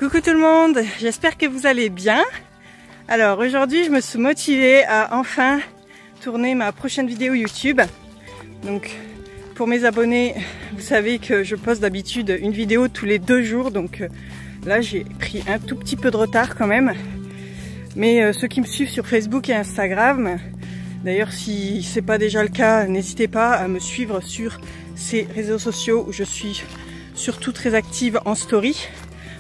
Coucou tout le monde, j'espère que vous allez bien. Alors aujourd'hui je me suis motivée à enfin tourner ma prochaine vidéo YouTube. Donc pour mes abonnés, vous savez que je poste d'habitude une vidéo tous les 2 jours. Donc là j'ai pris un tout petit peu de retard quand même. Mais ceux qui me suivent sur Facebook et Instagram, d'ailleurs si c'est pas déjà le cas, n'hésitez pas à me suivre sur ces réseaux sociaux où je suis surtout très active en story.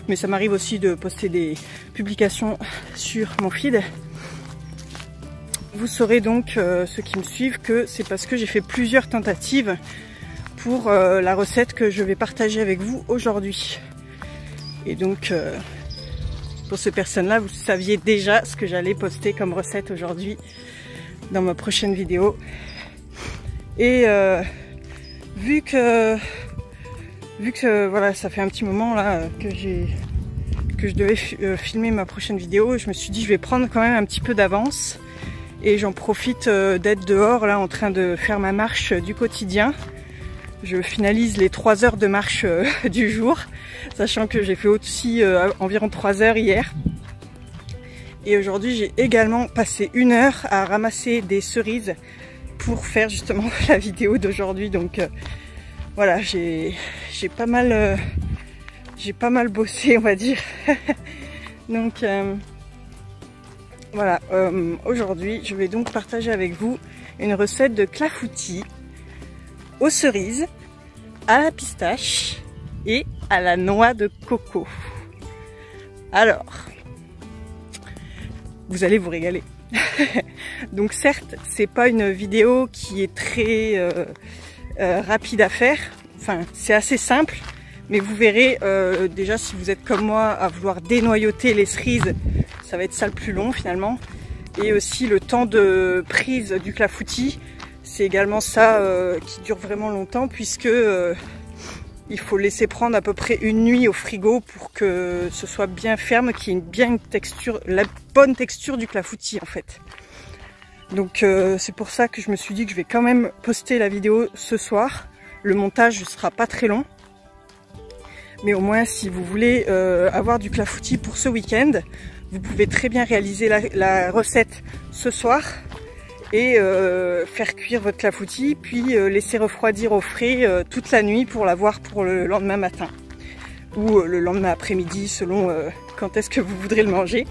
Mais ça m'arrive aussi de poster des publications sur mon feed. Vous saurez donc, ceux qui me suivent, que c'est parce que j'ai fait plusieurs tentatives pour la recette que je vais partager avec vous aujourd'hui. Et donc, pour ces personnes-là, vous saviez déjà ce que j'allais poster comme recette aujourd'hui dans ma prochaine vidéo. Et vu que voilà, ça fait un petit moment là que je devais filmer ma prochaine vidéo, je me suis dit je vais prendre quand même un petit peu d'avance et j'en profite d'être dehors là en train de faire ma marche du quotidien. Je finalise les 3 heures de marche du jour, sachant que j'ai fait aussi environ 3 heures hier. Et aujourd'hui j'ai également passé 1 heure à ramasser des cerises pour faire justement la vidéo d'aujourd'hui. Donc voilà, j'ai pas mal bossé, on va dire. Donc voilà, aujourd'hui je vais donc partager avec vous une recette de clafoutis aux cerises, à la pistache et à la noix de coco. Alors, vous allez vous régaler. Donc certes, c'est pas une vidéo qui est très rapide à faire, enfin c'est assez simple, mais vous verrez déjà si vous êtes comme moi à vouloir dénoyauter les cerises, ça va être ça le plus long finalement. Et aussi le temps de prise du clafoutis, c'est également ça qui dure vraiment longtemps, puisque il faut laisser prendre à peu près 1 nuit au frigo pour que ce soit bien ferme, qu'il y ait bien une texture, la bonne texture du clafoutis en fait. Donc c'est pour ça que je me suis dit que je vais quand même poster la vidéo ce soir. Le montage ne sera pas très long. Mais au moins si vous voulez avoir du clafoutis pour ce week-end, vous pouvez très bien réaliser la recette ce soir et faire cuire votre clafoutis, puis laisser refroidir au frais toute la nuit pour l'avoir pour le lendemain matin. Ou le lendemain après-midi selon quand est-ce que vous voudrez le manger.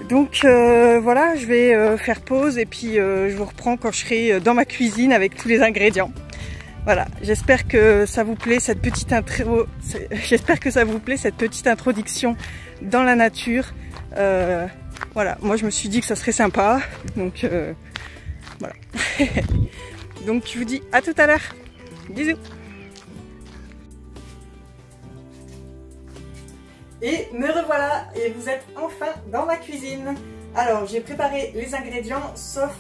Donc voilà, je vais faire pause et puis je vous reprends quand je serai dans ma cuisine avec tous les ingrédients. Voilà, j'espère que ça vous plaît cette petite intro, j'espère que ça vous plaît cette petite introduction dans la nature. Voilà, moi je me suis dit que ça serait sympa, donc voilà. Donc je vous dis à tout à l'heure. Bisous. Et me revoilà, et vous êtes enfin dans ma cuisine. Alors j'ai préparé les ingrédients sauf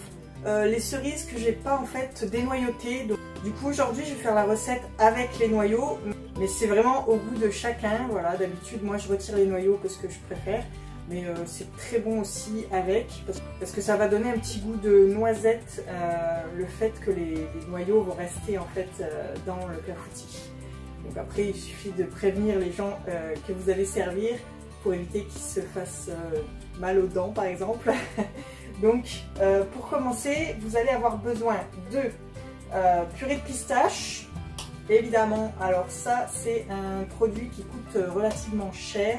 les cerises que j'ai pas en fait dénoyautées. Donc, du coup aujourd'hui je vais faire la recette avec les noyaux, mais c'est vraiment au goût de chacun. Voilà, d'habitude moi je retire les noyaux parce que je préfère, mais c'est très bon aussi avec, parce que ça va donner un petit goût de noisette, le fait que les noyaux vont rester en fait dans le clafoutis. Donc après il suffit de prévenir les gens que vous allez servir pour éviter qu'ils se fassent mal aux dents par exemple. Donc pour commencer, vous allez avoir besoin de purée de pistache, évidemment. Alors ça c'est un produit qui coûte relativement cher.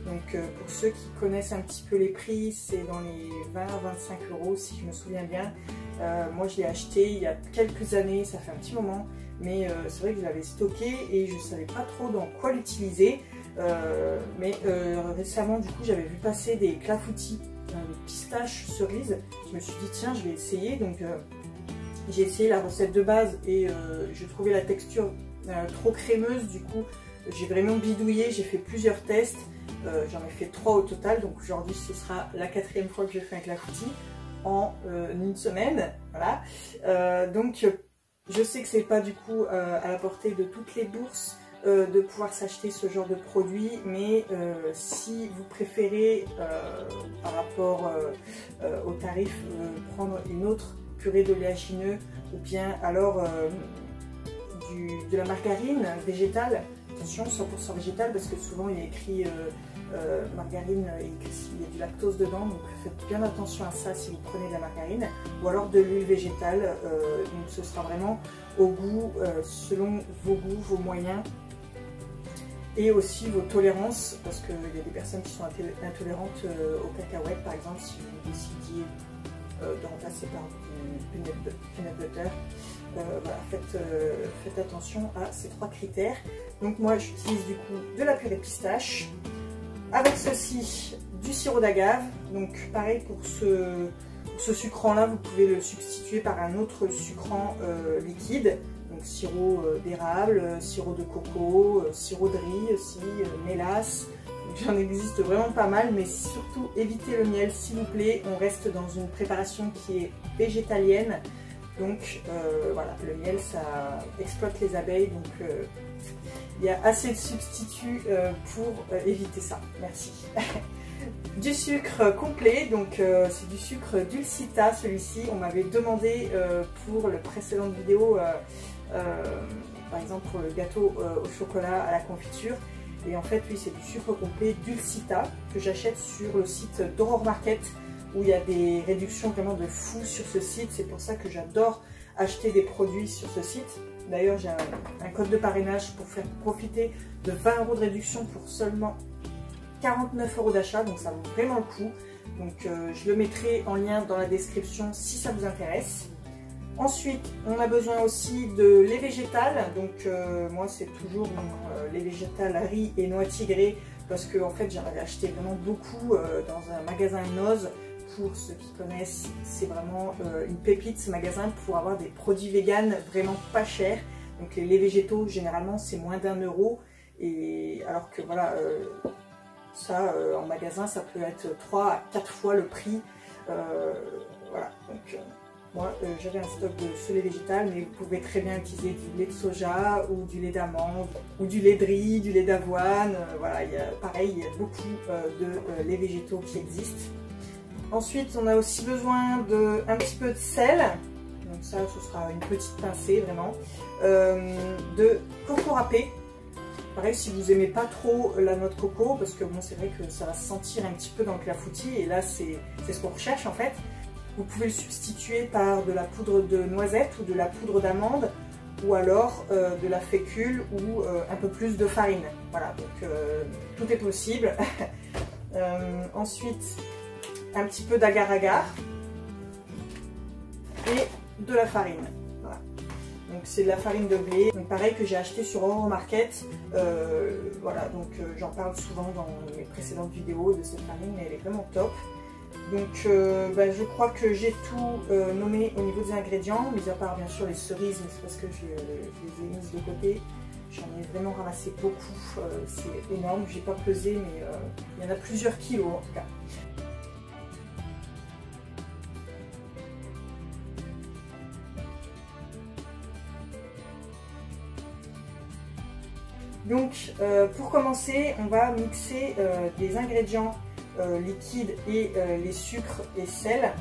Donc pour ceux qui connaissent un petit peu les prix, c'est dans les 20 à 25 € si je me souviens bien. Moi je l'ai acheté il y a quelques années, ça fait un petit moment. Mais c'est vrai que je l'avais stocké et je ne savais pas trop dans quoi l'utiliser. Mais récemment du coup j'avais vu passer des clafoutis pistache cerise. Je me suis dit tiens je vais essayer. Donc j'ai essayé la recette de base et j'ai trouvé la texture trop crémeuse. Du coup j'ai vraiment bidouillé, j'ai fait plusieurs tests. J'en ai fait 3 au total. Donc aujourd'hui ce sera la 4e fois que je fais un clafoutis en 1 semaine. Voilà. Donc je sais que c'est pas du coup à la portée de toutes les bourses de pouvoir s'acheter ce genre de produit, mais si vous préférez par rapport au tarif prendre une autre purée d'oléagineux ou bien alors de la margarine végétale, attention, 100% végétal, parce que souvent il y a écrit margarine, il y a du lactose dedans, donc faites bien attention à ça si vous prenez de la margarine, ou alors de l'huile végétale, donc ce sera vraiment au goût, selon vos goûts, vos moyens, et aussi vos tolérances, parce qu'il y a des personnes qui sont intolérantes aux cacahuètes, par exemple, si vous décidiez de remplacer par du peanut butter. Voilà, faites attention à ces 3 critères. Donc moi j'utilise du coup de la purée de pistache, avec ceci du sirop d'agave. Donc pareil pour ce sucrant là, vous pouvez le substituer par un autre sucrant liquide. Donc sirop d'érable, sirop de coco, sirop de riz aussi, mélasse. J'en existe vraiment pas mal, mais surtout évitez le miel s'il vous plaît. On reste dans une préparation qui est végétalienne. Donc voilà, le miel ça exploite les abeilles, donc il y a assez de substituts pour éviter ça. Merci. Du sucre complet, donc c'est du sucre Dulcita, celui-ci. On m'avait demandé pour la précédente vidéo, par exemple pour le gâteau au chocolat à la confiture. Et en fait, oui, c'est du sucre complet Dulcita que j'achète sur le site d'Aurore Market, où il y a des réductions vraiment de fou sur ce site. C'est pour ça que j'adore acheter des produits sur ce site. D'ailleurs, j'ai un code de parrainage pour faire profiter de 20 € de réduction pour seulement 49 € d'achat. Donc ça vaut vraiment le coup. Donc je le mettrai en lien dans la description si ça vous intéresse. Ensuite, on a besoin aussi de lait végétal. Donc moi, c'est toujours mon lait végétal riz et noix tigrée, parce que en fait, j'en avais acheté vraiment beaucoup dans un magasin Noz. Pour ceux qui connaissent, c'est vraiment une pépite ce magasin pour avoir des produits véganes vraiment pas chers. Donc les laits végétaux, généralement, c'est moins d'1 €. Et alors que voilà, ça en magasin, ça peut être 3 à 4 fois le prix. Voilà, donc moi j'avais un stock de ce lait végétal, mais vous pouvez très bien utiliser du lait de soja ou du lait d'amande ou du lait de riz, du lait d'avoine. Voilà, pareil, il y a beaucoup de laits végétaux qui existent. Ensuite, on a aussi besoin d'un petit peu de sel, donc ça, ce sera une petite pincée vraiment, de coco râpé. Pareil, si vous n'aimez pas trop la noix de coco, parce que bon, c'est vrai que ça va se sentir un petit peu dans le clafoutis, et là, c'est ce qu'on recherche en fait. Vous pouvez le substituer par de la poudre de noisette ou de la poudre d'amande, ou alors de la fécule ou un peu plus de farine. Voilà, donc tout est possible. Ensuite, un petit peu d'agar-agar et de la farine. Voilà. Donc c'est de la farine de blé, donc pareil que j'ai acheté sur Aurore Market. Voilà, donc j'en parle souvent dans mes précédentes vidéos de cette farine, mais elle est vraiment top. Donc je crois que j'ai tout nommé au niveau des ingrédients, mis à part bien sûr les cerises, mais c'est parce que je les ai mises de côté. J'en ai vraiment ramassé beaucoup, c'est énorme, j'ai pas pesé, mais il y en a plusieurs kilos en tout cas. Donc pour commencer, on va mixer des ingrédients liquides et les sucres et sel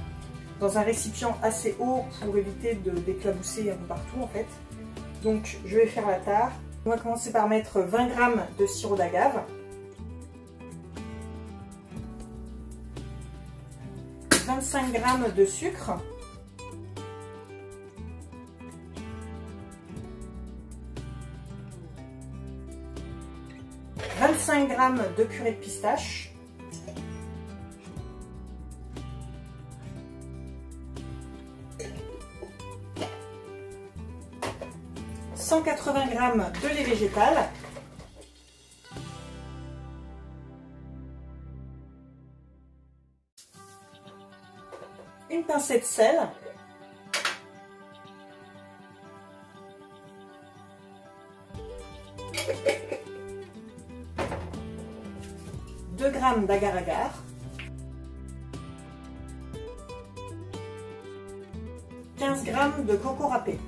dans un récipient assez haut pour éviter d'éclabousser un peu partout en fait. Donc je vais faire la tare. On va commencer par mettre 20 g de sirop d'agave, 25 g de sucre, « 25 g de purée de pistache, « 180 g de lait végétal, une pincée de sel, « 2 g d'agar-agar, 15 g de coco râpé.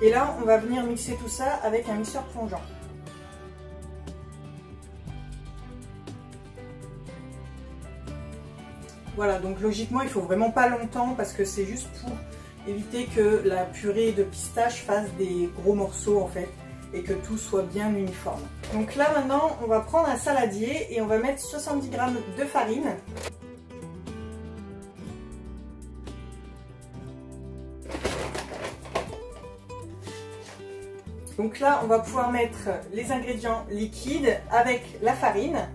Et là, on va venir mixer tout ça avec un mixeur plongeant. Voilà, donc logiquement, il faut vraiment pas longtemps parce que c'est juste pour éviter que la purée de pistache fasse des gros morceaux en fait et que tout soit bien uniforme. Donc là maintenant on va prendre un saladier et on va mettre 70 g de farine. Donc là on va pouvoir mettre les ingrédients liquides avec la farine.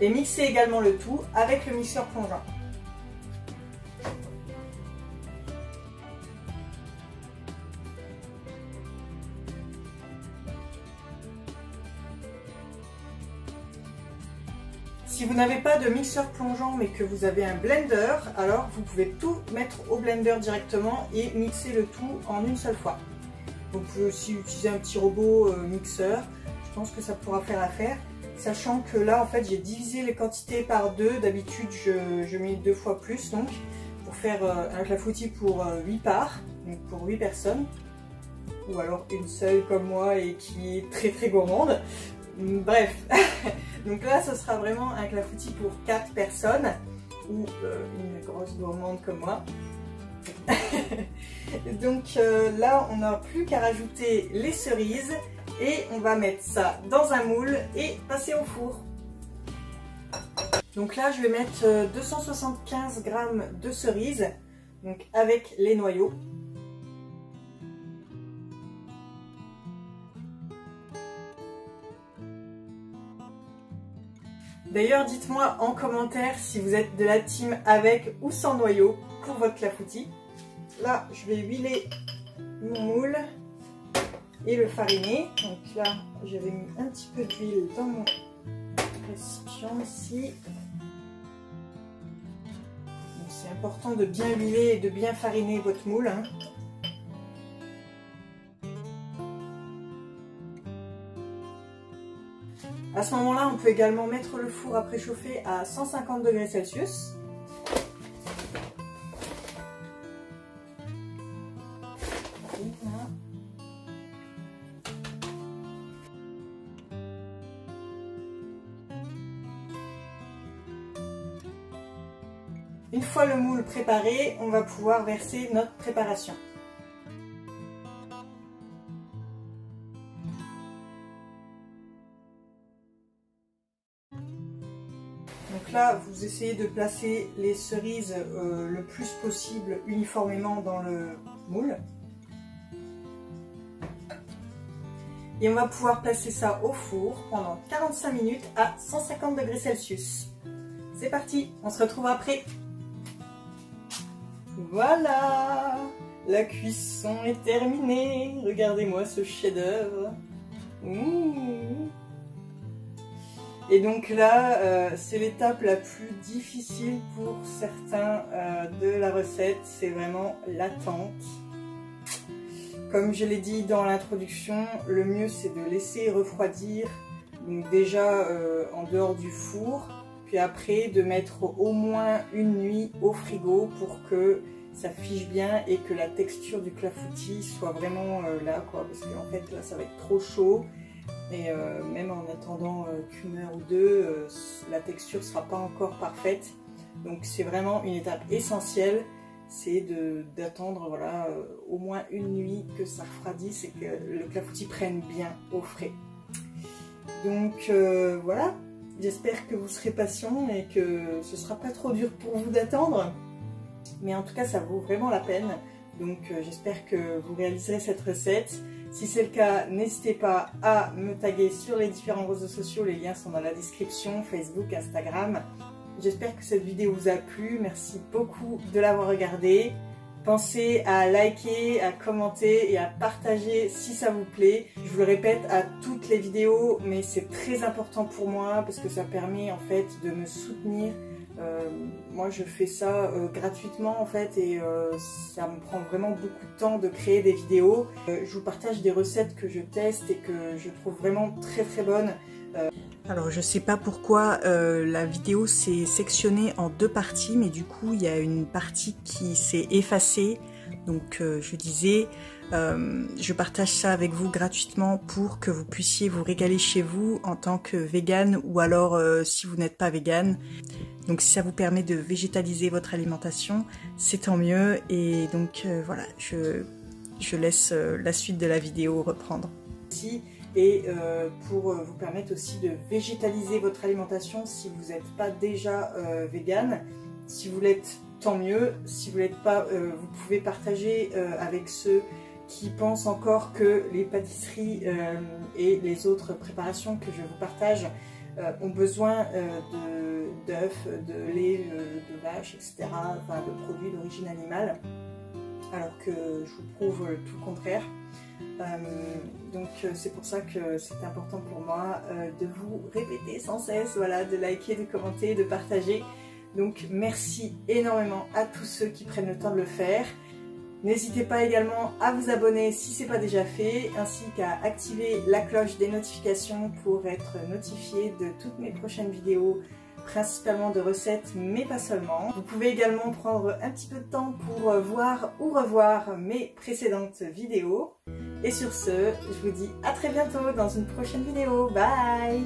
Et mixer également le tout avec le mixeur plongeant. Si vous n'avez pas de mixeur plongeant mais que vous avez un blender, alors vous pouvez tout mettre au blender directement et mixer le tout en une seule fois. Vous pouvez aussi utiliser un petit robot mixeur, je pense que ça pourra faire l'affaire. Sachant que là en fait j'ai divisé les quantités par deux, d'habitude je mets 2 fois plus donc pour faire un clafoutis pour 8 parts, donc pour 8 personnes, ou alors une seule comme moi et qui est très gourmande. Bref, donc là ce sera vraiment un clafoutis pour 4 personnes ou une grosse gourmande comme moi. Donc là on n'a plus qu'à rajouter les cerises. Et on va mettre ça dans un moule et passer au four. Donc là je vais mettre 275 g de cerises, donc avec les noyaux. D'ailleurs dites-moi en commentaire si vous êtes de la team avec ou sans noyaux pour votre clafoutis. Là je vais huiler mon moule et le fariner. Donc là j'avais mis un petit peu d'huile dans mon récipient ici. C'est important de bien huiler et de bien fariner votre moule, hein. À ce moment là on peut également mettre le four à préchauffer à 150 degrés Celsius. Une fois le moule préparé, on va pouvoir verser notre préparation. Donc là, vous essayez de placer les cerises le plus possible uniformément dans le moule. Et on va pouvoir placer ça au four pendant 45 minutes à 150 degrés Celsius. C'est parti, on se retrouve après. Voilà, la cuisson est terminée. Regardez-moi ce chef-d'œuvre. Et donc là, c'est l'étape la plus difficile pour certains de la recette. C'est vraiment l'attente. Comme je l'ai dit dans l'introduction, le mieux c'est de laisser refroidir. Donc déjà en dehors du four. Puis après de mettre au moins une nuit au frigo pour que ça fiche bien et que la texture du clafoutis soit vraiment là quoi, parce qu'en fait là ça va être trop chaud et même en attendant qu'une heure ou deux, la texture ne sera pas encore parfaite. Donc c'est vraiment une étape essentielle, c'est d'attendre voilà, au moins une nuit que ça refroidisse et que le clafoutis prenne bien au frais. Donc voilà. J'espère que vous serez patient et que ce ne sera pas trop dur pour vous d'attendre. Mais en tout cas, ça vaut vraiment la peine. Donc j'espère que vous réaliserez cette recette. Si c'est le cas, n'hésitez pas à me taguer sur les différents réseaux sociaux. Les liens sont dans la description, Facebook, Instagram. J'espère que cette vidéo vous a plu. Merci beaucoup de l'avoir regardée. Pensez à liker, à commenter et à partager si ça vous plaît. Je vous le répète à toutes les vidéos, mais c'est très important pour moi parce que ça permet en fait de me soutenir. Moi je fais ça gratuitement en fait et ça me prend vraiment beaucoup de temps de créer des vidéos. Je vous partage des recettes que je teste et que je trouve vraiment très bonnes. Alors je sais pas pourquoi la vidéo s'est sectionnée en deux parties, mais du coup il y a une partie qui s'est effacée Donc je disais, je partage ça avec vous gratuitement pour que vous puissiez vous régaler chez vous en tant que vegan ou alors si vous n'êtes pas vegan. Donc si ça vous permet de végétaliser votre alimentation, c'est tant mieux. Et donc voilà, je laisse la suite de la vidéo reprendre. Et pour vous permettre aussi de végétaliser votre alimentation si vous n'êtes pas déjà vegan. Si vous l'êtes, tant mieux. Si vous l'êtes pas, vous pouvez partager avec ceux qui pensent encore que les pâtisseries et les autres préparations que je vous partage ont besoin d'œufs, de lait, de vache, etc. Enfin de produits d'origine animale, alors que je vous prouve tout le contraire. Donc c'est pour ça que c'est important pour moi de vous répéter sans cesse, voilà, de liker, de commenter, de partager. Donc merci énormément à tous ceux qui prennent le temps de le faire. N'hésitez pas également à vous abonner si ce n'est pas déjà fait, ainsi qu'à activer la cloche des notifications pour être notifié de toutes mes prochaines vidéos, principalement de recettes, mais pas seulement. Vous pouvez également prendre un petit peu de temps pour voir ou revoir mes précédentes vidéos. Et sur ce, je vous dis à très bientôt dans une prochaine vidéo. Bye!